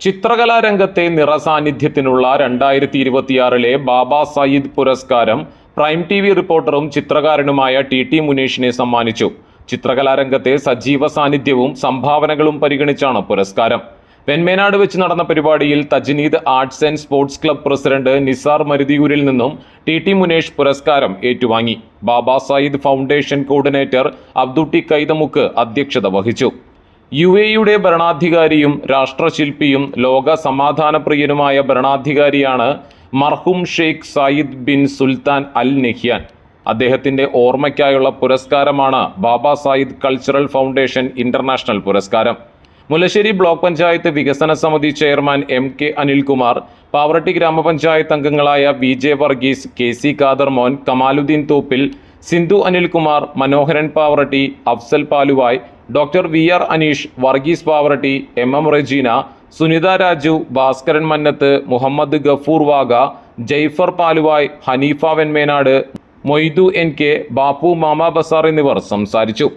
ചിത്രകലാരംഗത്തെ നിറസാന്നിധ്യത്തിനുള്ള 2026 ബാബാ സയ്യിദ് പുരസ്കാരം prime TV റിപ്പോർട്ടറും ചിത്രകാരനുമായ T മുനീഷിനെ സമ്മാനിച്ചു. ചിത്രകലാരംഗത്തെ സജീവ സാന്നിധ്യവും സംഭാവനകളും പരിഗണിച്ചാണ് പുരസ്കാരം. വെൺമേനാട് വെച്ച് നടന്ന പരിപാടിയിൽ Thajneed arts and sports club president Nisar മരുതിയൂരിൽ നിന്നും ടി മുനീഷ് പുരസ്കാരം ഏറ്റുവാങ്ങി. Baba Zayed foundation coordinator Abdutty Kaithamukku അധ്യക്ഷത വഹിച്ചു. UAE ഭരണാധികാരിയും രാഷ്ട്രശില്പിയും ലോക സമാധാനപ്രിയനുമായ ഭരണാധികാരിയാണ് മർഹൂം Sheikh Zayed bin Sultan Al Nahyan. അദ്ദേഹത്തിന്റെ ഓർമ്മയ്ക്കായുള്ള പുരസ്കാരമാണ് Baba Zayed cultural foundation international പുരസ്കാരം. മുല്ലശ്ശേരി ബ്ലോക്ക് പഞ്ചായത്ത് വികസന സമിതി ചെയർമാൻ MK അനിൽകുമാർ, പാവറട്ടി ഗ്രാമപഞ്ചായത്ത് അംഗങ്ങളായ VJ Varghese, KC Khader Mon, Kamaluddin Thoppil, Sindhu Anilkumar, Manoharan Pavaratty, Afzal Paluvai, doctor VR Aneesh, Varghese Pavaratty, MM Regina, Sunitha Raju, Bhaskaran Mannath, Muhammad Gafoor Vaga, Jaifar Paluvai, Haneefa Venmenad, Moidu NK, Bappu മാമാ ബസാർ എന്നിവർ സംസാരിച്ചു.